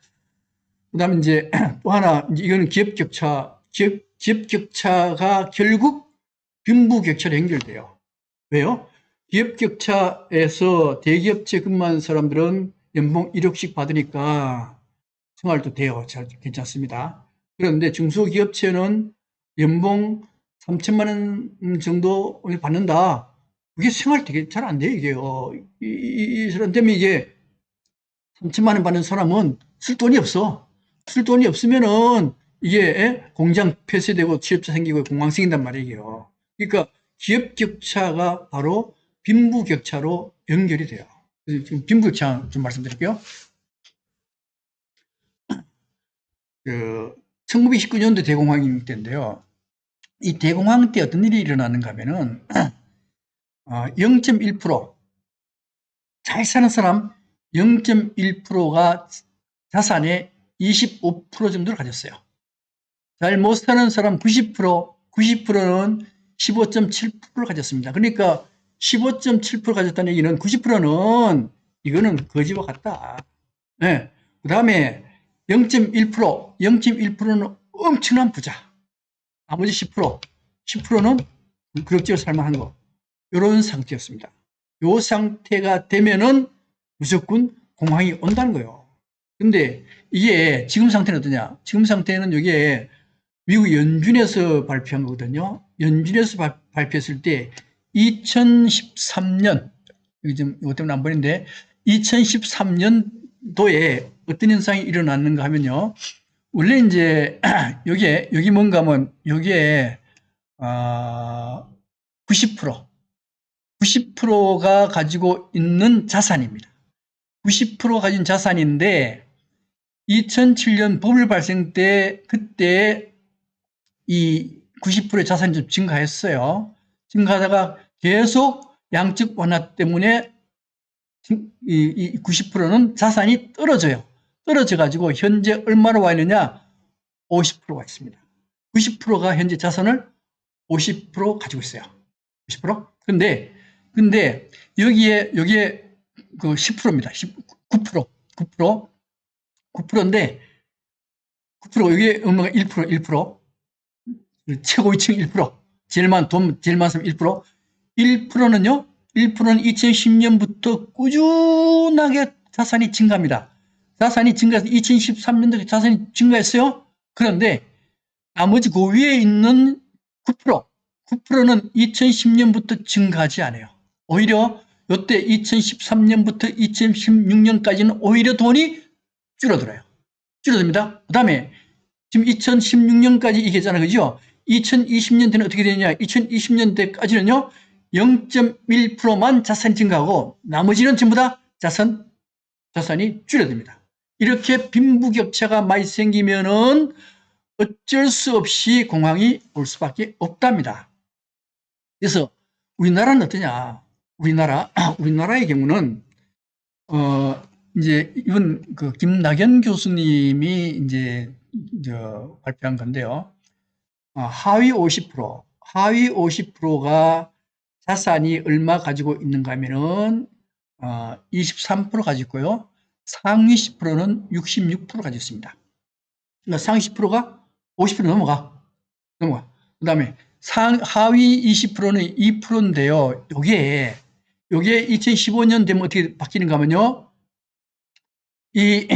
그다음에 이제 또 하나, 이거는 기업 격차가 결국 빈부 격차로 연결돼요. 왜요? 기업 격차에서 대기업체 근무하는 사람들은 연봉 1억씩 받으니까 생활도 돼요. 잘 괜찮습니다. 그런데 중소기업체는 연봉 3천만 원 정도 받는다. 그게 생활 되게 잘 안 돼요, 이게. 이 사람 때문에 이게 3천만 원 받는 사람은 쓸 돈이 없어. 쓸 돈이 없으면은 이게 공장 폐쇄되고 취업자 생기고 공황 생긴단 말이에요. 그러니까 기업 격차가 바로 빈부 격차로 연결이 돼요. 지금 빈부 격차 좀 말씀드릴게요. 1919년도 대공황 때인데요. 이 대공황 때 어떤 일이 일어나는가 하면은 0.1%, 잘 사는 사람 0.1%가 자산의 25% 정도를 가졌어요. 잘 못 사는 사람 90%, 90%는 15.7%를 가졌습니다. 그러니까 15.7% 가졌다는 얘기는 90%는 이거는 거지와 같다. 네. 그 다음에 0.1%, 0.1%는 엄청난 부자. 나머지 10%, 10%는 그럭저럭 살만한 거. 이런 상태였습니다. 이 상태가 되면은 무조건 공황이 온다는 거예요. 근데 이게 지금 상태는 어떠냐? 지금 상태는 이게 미국 연준에서 발표한 거거든요. 연준에서 발표했을 때 2013년, 여기 좀 이것 때문에 안 보이는데 2013년도에 어떤 현상이 일어났는가 하면요. 원래 이제 여기 뭔가 하면 여기에 90%, 90%가 가지고 있는 자산입니다. 90% 가진 자산인데 2007년 버블 발생 때 그때 이 90%의 자산이 좀 증가했어요. 증가하다가 계속 양적 완화 때문에 이 90%는 자산이 떨어져요. 떨어져 가지고 현재 얼마로 와 있느냐? 50%가 있습니다. 90%가 현재 자산을 50% 가지고 있어요. 50%? 근데 여기에 그 10%입니다. 9%, 9%, 9%인데 9% 여기에 얼마가 1%, 1%. 최고위층 1%, 제일 많은 사람 1%, 1%는요, 1%는 2010년부터 꾸준하게 자산이 증가합니다. 자산이 증가해서 2013년도에 자산이 증가했어요. 그런데 나머지 그 위에 있는 9%, 9%는 2010년부터 증가하지 않아요. 오히려 이때 2013년부터 2016년까지는 오히려 돈이 줄어들어요. 줄어듭니다. 그 다음에 지금 2016년까지 얘기했잖아요. 그죠? 2020년대는 어떻게 되느냐? 2020년대까지는요, 0.1%만 자산이 증가하고 나머지는 전부 다 자산이 줄어듭니다. 이렇게 빈부격차가 많이 생기면은 어쩔 수 없이 공황이 올 수밖에 없답니다. 그래서 우리나라는 어떠냐? 우리나라의 경우는 이제 이번 그 김낙연 교수님이 이제 발표한 건데요. 하위 50%, 하위 50%가 자산이 얼마 가지고 있는가 하면은 23% 가지고 있고요. 상위 10%는 66% 가지고 있습니다. 그러니까 상위 10%가 50% 넘어가. 그 다음에 하위 20%는 2%인데요. 요게 2015년 되면 어떻게 바뀌는가 하면요. 이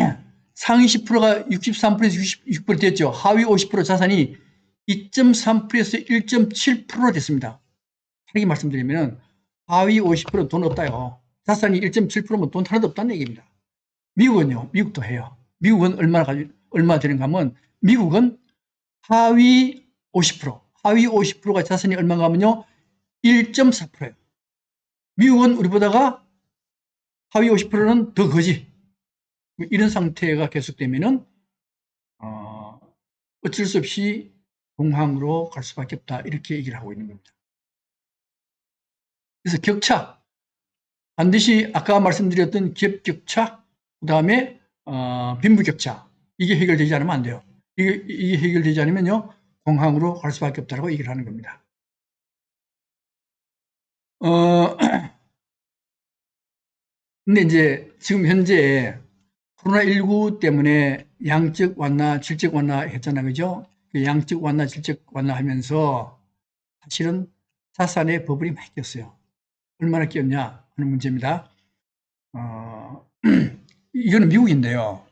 상위 10%가 63%에서 66% 됐죠. 하위 50% 자산이 2.3%에서 1.7% 됐습니다. 다르게 말씀드리면 하위 50% 돈 없다요. 자산이 1.7%면 돈 하나도 없다는 얘기입니다. 미국은요. 미국도 해요. 미국은 얼마 되는가 하면 미국은 하위 50%, 하위 50%가 자산이 얼마가 하면요. 1.4%예요. 미국은 우리보다가 하위 50%는 더 거지. 이런 상태가 계속되면은 어쩔 수 없이 공황으로 갈 수밖에 없다. 이렇게 얘기를 하고 있는 겁니다. 그래서 격차, 반드시 아까 말씀드렸던 기업 격차, 그 다음에 빈부 격차, 이게 해결되지 않으면 안 돼요. 이게 해결되지 않으면요, 공황으로 갈 수밖에 없다고 얘기를 하는 겁니다. 근데 이제 지금 현재 코로나19 때문에 양적 완화, 질적 완화 했잖아요. 그죠? 그 양적 완화, 질적 완화 하면서 사실은 자산의 버블이 많이 꼈어요. 얼마나 꼈냐 하는 문제입니다. 이거는 미국인데요.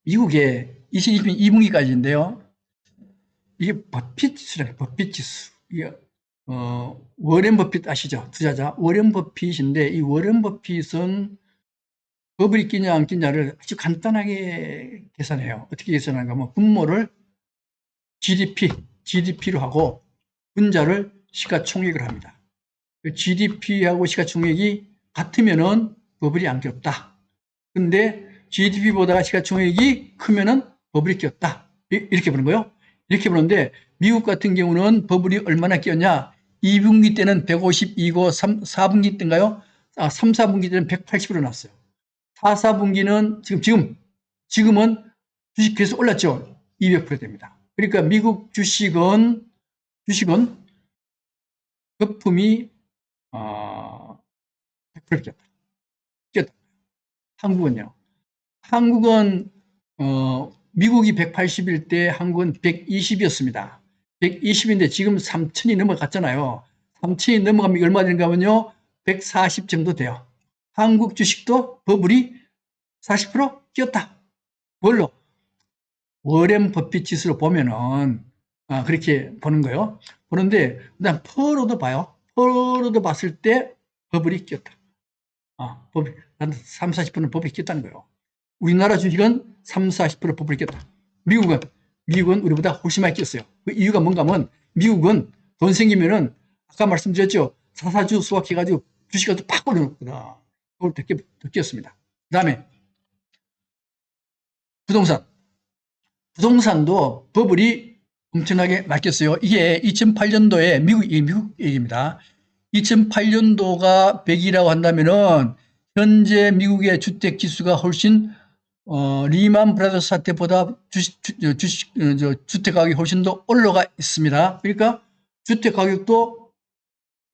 미국의 2020년 2분기까지인데요. 이게 버핏 지수라는 버핏 지수. 이게 워렌 버핏 아시죠? 투자자. 워렌 버핏인데 이 워렌 버핏은 버블이 끼냐 안 끼냐를 아주 간단하게 계산해요. 어떻게 계산하는가 하면 분모를 GDP로 하고 분자를 시가총액을 합니다. GDP하고 시가총액이 같으면은 버블이 안 꼈다. 근데 GDP보다 시가총액이 크면은 버블이 꼈다. 이렇게 보는 거예요. 이렇게 보는데 미국 같은 경우는 버블이 얼마나 끼었냐? 2분기 때는 152고 4분기 때인가요? 3, 4분기 때는 180으로 났어요. 4, 4분기는 지금은 주식 계속 올랐죠. 200% 됩니다. 그러니까 미국 주식은 거품이 100% 꼈다. 꼈다. 한국은요. 한국은 미국이 180일 때 한국은 120이었습니다. 120인데 지금 3천이 넘어갔잖아요. 3천이 넘어가면 얼마 되는가 하면요. 140 정도 돼요. 한국 주식도 버블이 40% 끼었다. 뭘로? 워렌 버핏 지수로 보면은 그렇게 보는 거예요. 보는데 그다음 퍼로도 봐요. 퍼로도 봤을 때 버블이 끼었다. 버블 한 3, 40%는 버블이 끼었다는 거예요. 우리나라 주식은 3, 40% 버블이 끼었다. 미국은 우리보다 훨씬 많이 끼었어요. 그 이유가 뭔가 하면 미국은 돈 생기면은 아까 말씀드렸죠. 사사주 수확해가지고 주식을 팍 올려놓거든. 그걸 더 끼었습니다. 그 다음에 부동산도 버블이 엄청나게 맡겼어요. 이게 2008년도에 미국 얘기입니다. 2008년도가 100이라고 한다면은 현재 미국의 주택 지수가 훨씬 리만 브라더스 사태보다 주택 가격이 훨씬 더 올라가 있습니다. 그러니까 주택 가격도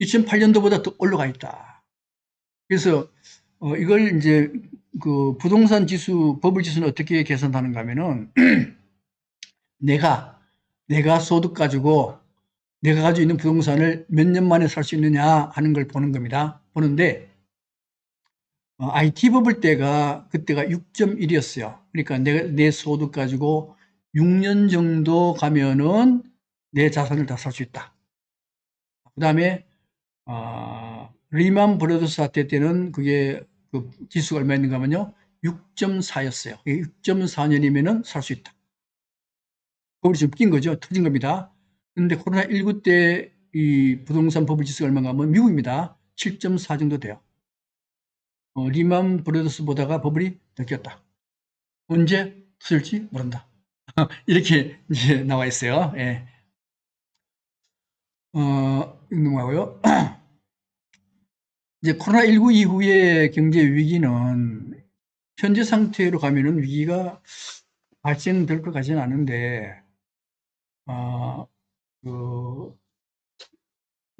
2008년도보다 더 올라가 있다. 그래서 이걸 이제 그 부동산 지수, 버블 지수는 어떻게 계산하는가 하면은 내가 소득 가지고 내가 가지고 있는 부동산을 몇 년 만에 살 수 있느냐 하는 걸 보는 겁니다. 보는데 IT 버블 그때가 6.1이었어요. 그러니까 내 소득 가지고 6년 정도 가면은 내 자산을 다 살 수 있다. 그 다음에 리만 브라더스 사태 때는 그게 그 지수가 얼마였는가 하면요. 6.4였어요. 6.4년이면은 살 수 있다. 버블이 좀 낀 거죠. 터진 겁니다. 근데 코로나19 때 이 부동산 버블 지수가 얼마인가 하면 미국입니다. 7.4 정도 돼요. 리만 브라더스보다가 버블이 더 꼈다. 언제 터질지 모른다. 이렇게 이제 나와 있어요. 예. 넘어가고요. 이제 코로나19 이후의 경제 위기는 현재 상태로 가면은 위기가 발생될 것 같지는 않은데, 그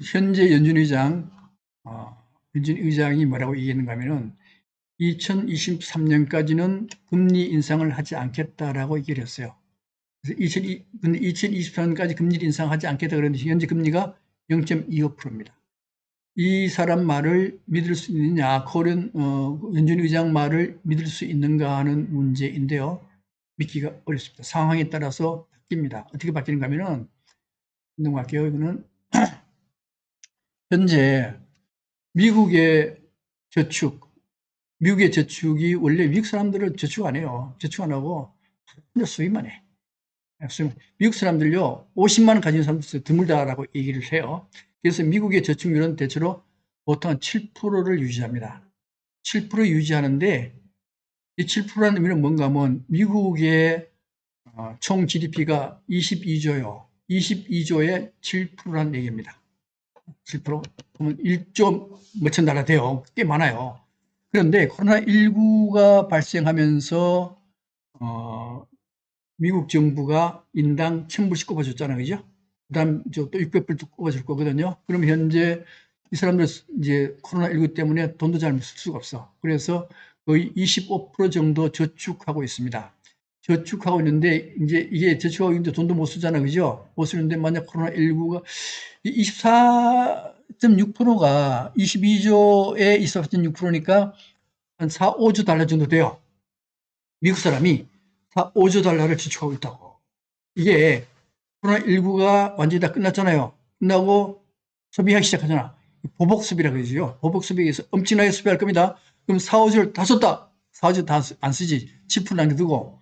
현재 연준 의장이 뭐라고 얘기했는가 하면은 2023년까지는 금리 인상을 하지 않겠다라고 얘기를 했어요. 그래서 2023년까지 금리 인상하지 않겠다 그랬는데 현재 금리가 0.25%입니다. 이 사람 말을 믿을 수 있느냐, 연준 의장 말을 믿을 수 있는가 하는 문제인데요. 믿기가 어렵습니다. 상황에 따라서 바뀝니다. 어떻게 바뀌는가 하면은, 넘어갈게요. 이거는 현재 미국의 저축이 원래 미국 사람들은 저축 안 해요. 저축 안 하고 수입만 해. 미국 사람들요, 50만 원 가진 사람들 드물다라고 얘기를 해요. 그래서 미국의 저축률은 대체로 보통 한 7%를 유지합니다. 7% 유지하는데 이 7%라는 의미는 뭔가 하면 미국의 총 GDP가 22조요. 22조의 7%라는 얘기입니다. 7%? 그러면 1조 몇천 달러 돼요. 꽤 많아요. 그런데 코로나19가 발생하면서 미국 정부가 인당 1,000불씩 꼽아줬잖아요. 그죠? 그 다음 또 600불도 꼽아줄 거거든요. 그럼 현재 이 사람들 이제 코로나19 때문에 돈도 잘 쓸 수가 없어. 그래서 거의 25% 정도 저축하고 있습니다. 저축하고 있는데 이제 이게 저축하고 있는데 돈도 못 쓰잖아. 그죠? 못 쓰는데 만약 코로나19가 24.6%가 22조에 24.6%니까 한 4, 5조 달러 정도 돼요. 미국 사람이 4, 5조 달러를 저축하고 있다고. 이게 코로나19가 완전히 다 끝났잖아요. 끝나고 소비하기 시작하잖아. 보복 소비라고 그러죠. 보복 소비에서 엄청나게 소비할 겁니다. 그럼 4, 5주를 다 썼다. 4, 5주 다 안 쓰지. 7% 남겨두고,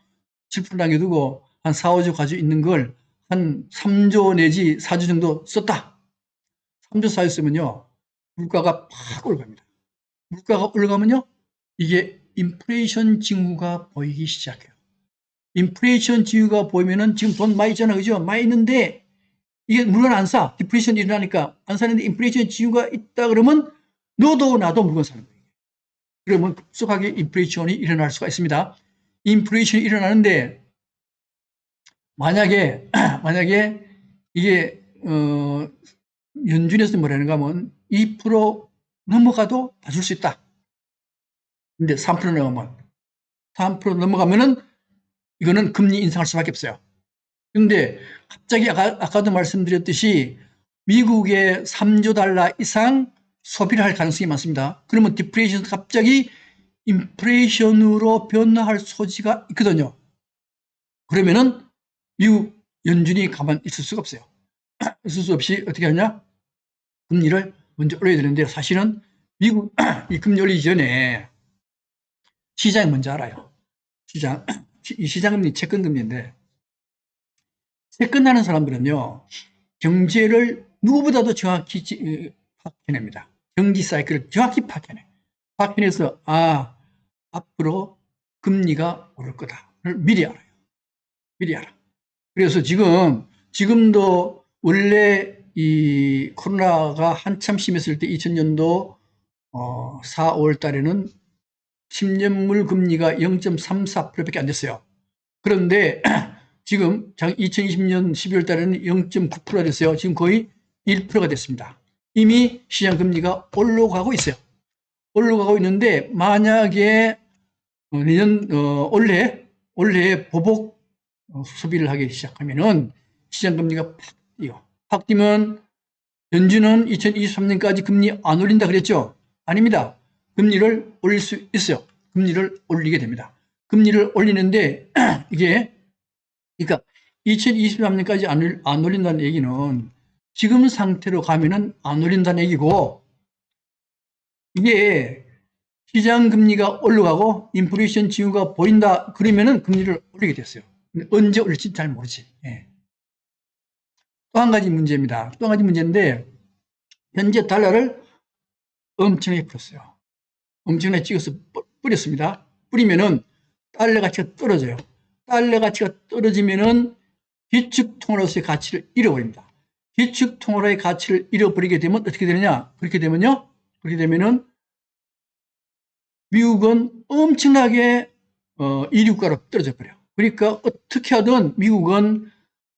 7% 남겨두고, 한 4, 5주 가지고 있는 걸 한 3조 내지 4주 정도 썼다. 3조 4주 쓰면요. 물가가 팍 올라갑니다. 물가가 올라가면요. 이게 인플레이션 징후가 보이기 시작해요. 인플레이션 징후가 보이면은 지금 돈 많이 있잖아. 그죠? 많이 있는데 이게 물건 안 사. 디플레이션이 일어나니까 안 사는데 인플레이션 징후가 있다 그러면 너도 나도 물건 사는 거예요. 그러면 급속하게 인플레이션이 일어날 수가 있습니다. 인플레이션이 일어나는데 만약에 이게 연준에서 뭐라는가 하면 2% 넘어가도 봐줄 수 있다. 근데 3% 넘으면 3% 넘어가면은 이거는 금리 인상할 수밖에 없어요. 그런데 갑자기 아까도 말씀드렸듯이 미국의 3조 달러 이상 소비를 할 가능성이 많습니다. 그러면 디플레이션 갑자기 인플레이션으로 변화할 소지가 있거든요. 그러면은 미국 연준이 가만 있을 수가 없어요. 있을 수 없이 어떻게 하냐? 금리를 먼저 올려야 되는데 사실은 미국 이 금리 올리기 전에 시장이 먼저 알아요. 이 시장금리 채권금리인데 채권하는 사람들은요. 경제를 누구보다도 정확히 파악해냅니다. 경기 사이클을 정확히 파악해내. 파악해내서 앞으로 금리가 오를 거다를 미리 알아요. 미리 알아. 그래서 지금도 원래 이 코로나가 한참 심했을 때 2000년도 4, 5월 달에는 10년물 금리가 0.34%밖에 안 됐어요. 그런데 지금 2020년 12월 달에는 0.9%가 됐어요. 지금 거의 1%가 됐습니다. 이미 시장 금리가 올라가고 있어요. 올라가고 있는데 만약에 내년 올해 보복 소비를 하기 시작하면은 시장 금리가 팍 뛰어. 팍 뛰면 연준은 2023년까지 금리 안 올린다 그랬죠? 아닙니다. 금리를 올릴 수 있어요. 금리를 올리게 됩니다. 금리를 올리는데 이게 그러니까 2023년까지 안 올린다는 얘기는 지금 상태로 가면은 안 올린다는 얘기고 이게 시장 금리가 올라가고 인플레이션 징후가 보인다 그러면은 금리를 올리게 됐어요. 근데 언제 올릴지 잘 모르지. 예. 또 한 가지 문제입니다. 또 한 가지 문제인데 현재 달러를 엄청나게 풀었어요. 엄청나게 찍어서 뿌렸습니다. 뿌리면은 달러 가치가 떨어져요. 달러 가치가 떨어지면은 기축통화로서의 가치를 잃어버립니다. 기축통화로의 가치를 잃어버리게 되면 어떻게 되느냐? 그렇게 되면은 미국은 엄청나게 이륙가로 떨어져 버려요. 그러니까 어떻게 하든 미국은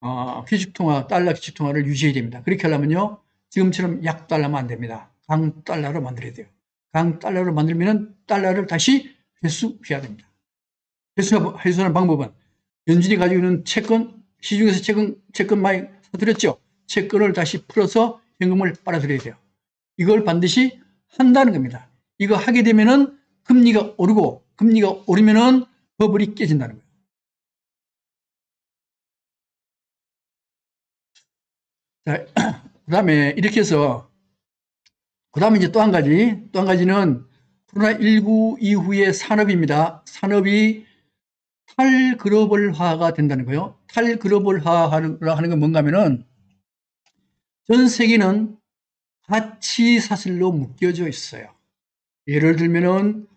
달러 기축통화를 유지해야 됩니다. 그렇게 하려면요. 지금처럼 약달러면 안 됩니다. 강달러로 만들어야 돼요. 강달러로 만들면 달러를 다시 회수해야 됩니다. 회수하는 방법은 연준이 가지고 있는 채권, 시중에서 채권 많이 사들였죠. 채권을 다시 풀어서 현금을 빨아들여야 돼요. 이걸 반드시 한다는 겁니다. 이거 하게 되면은 금리가 오르고 금리가 오르면은 버블이 깨진다는 거예요. 자, 그다음에 이렇게 해서 그다음에 이제 또 한 가지는 코로나19 이후의 산업입니다. 산업이 탈글로벌화가 된다는 거예요. 탈글로벌화하는 건 뭔가 하면은 전 세계는 가치 사슬로 묶여져 있어요. 예를 들면은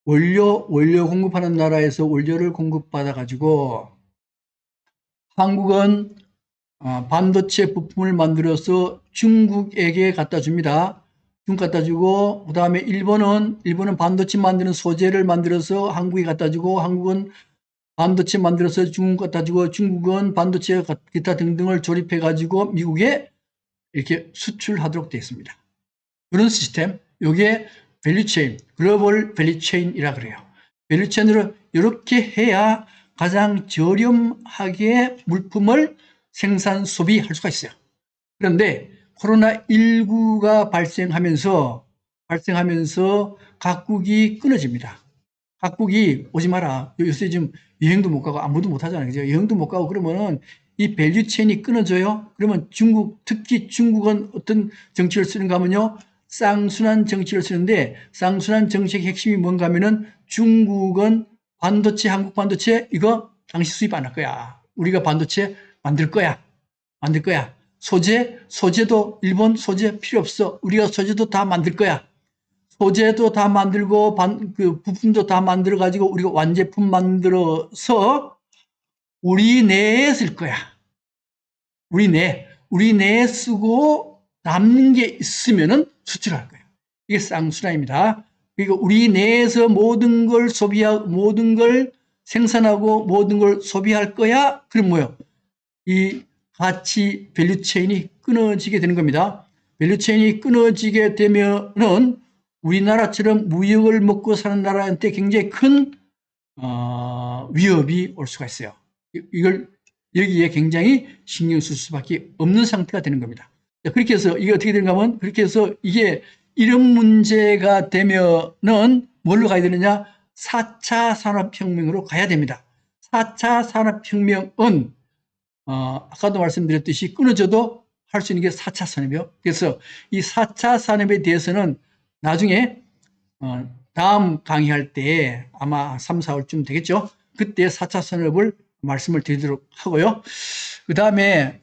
원료 공급하는 나라에서 원료를 공급받아 가지고 한국은 반도체 부품을 만들어서 중국에게 갖다 줍니다. 중국 갖다 주고 그다음에 일본은 반도체 만드는 소재를 만들어서 한국에 갖다 주고 한국은 반도체 만들어서 중국 갖다 주고 중국은 반도체 기타 등등을 조립해 가지고 미국에 이렇게 수출하도록 되어 있습니다. 그런 시스템, 이게 밸류체인, 글로벌 밸류체인이라 그래요. 밸류체인으로 이렇게 해야 가장 저렴하게 물품을 생산, 소비할 수가 있어요. 그런데 코로나19가 발생하면서 각국이 끊어집니다. 각국이 오지 마라. 요새 지금 여행도 못 가고 아무도 못 하잖아요. 그죠? 여행도 못 가고 그러면은 이 밸류 체인이 끊어져요. 그러면 특히 중국은 어떤 정책을 쓰는가 하면요. 쌍순환 정책을 쓰는데 쌍순환 정책의 핵심이 뭔가 하면은 중국은 반도체, 한국 반도체 이거 당신 수입 안 할 거야. 우리가 반도체 만들 거야. 만들 거야. 소재도 일본 소재 필요 없어. 우리가 소재도 다 만들 거야. 소재도 다 만들고 그 부품도 다 만들어 가지고 우리가 완제품 만들어서 우리 내에 쓸 거야. 우리 내에 쓰고 남는 게 있으면은 수출할 거야. 이게 쌍순환입니다. 그러니까 우리 내에서 모든 걸 모든 걸 생산하고 모든 걸 소비할 거야. 그럼 뭐요? 이 가치 밸류 체인이 끊어지게 되는 겁니다. 밸류 체인이 끊어지게 되면은 우리나라처럼 무역을 먹고 사는 나라한테 굉장히 큰 위협이 올 수가 있어요. 이걸 여기에 굉장히 신경 쓸 수밖에 없는 상태가 되는 겁니다. 그렇게 해서 이게 어떻게 되는가 하면 그렇게 해서 이게 이런 문제가 되면은 뭘로 가야 되느냐? 4차 산업혁명으로 가야 됩니다. 4차 산업혁명은 아까도 말씀드렸듯이 끊어져도 할 수 있는 게 4차 산업이요. 그래서 이 4차 산업에 대해서는 나중에 다음 강의할 때 아마 3, 4월쯤 되겠죠. 그때 4차 산업을 말씀을 드리도록 하고요. 그 다음에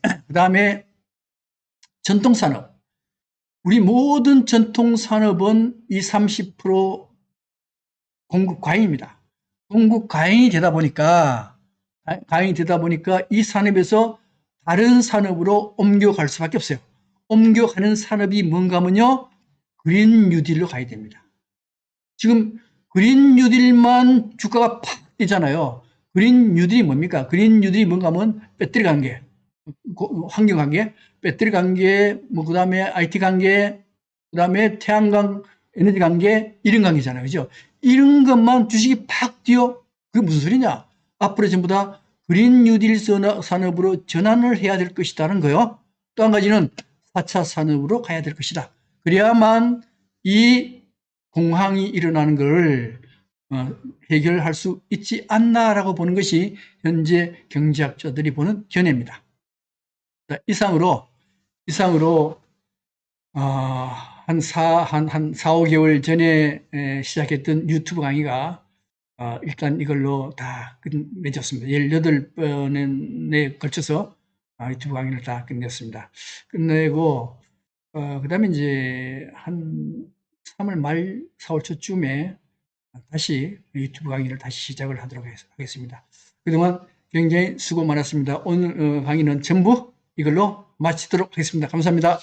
전통산업. 우리 모든 전통산업은 이 30% 공급 과잉입니다. 공급 과잉이 되다 보니까 이 산업에서 다른 산업으로 옮겨갈 수밖에 없어요. 옮겨가는 산업이 뭔가 하면요. 그린 뉴딜로 가야 됩니다. 지금 그린 뉴딜만 주가가 팍 뛰잖아요. 그린 뉴딜이 뭡니까? 그린 뉴딜이 뭔가 하면 배터리 관계, 환경 관계, 배터리 관계, 그 다음에 IT 관계, 그 다음에 태양광 에너지 관계, 이런 관계잖아요. 그죠? 이런 것만 주식이 팍 뛰어. 그게 무슨 소리냐? 앞으로 전부 다 그린 뉴딜 산업으로 전환을 해야 될 것이다는 거요. 또 한 가지는 4차 산업으로 가야 될 것이다. 그래야만 이 공황이 일어나는 걸 해결할 수 있지 않나라고 보는 것이 현재 경제학자들이 보는 견해입니다. 이상으로 한 4, 5개월 전에 시작했던 유튜브 강의가 일단 이걸로 다 끝맺었습니다. 18번에 걸쳐서 유튜브 강의를 다 끝냈습니다. 끝내고 그 다음에 이제 한 3월 말 4월 초쯤에 다시 유튜브 강의를 다시 시작을 하도록 하겠습니다. 그동안 굉장히 수고 많았습니다. 오늘 강의는 전부 이걸로 마치도록 하겠습니다. 감사합니다.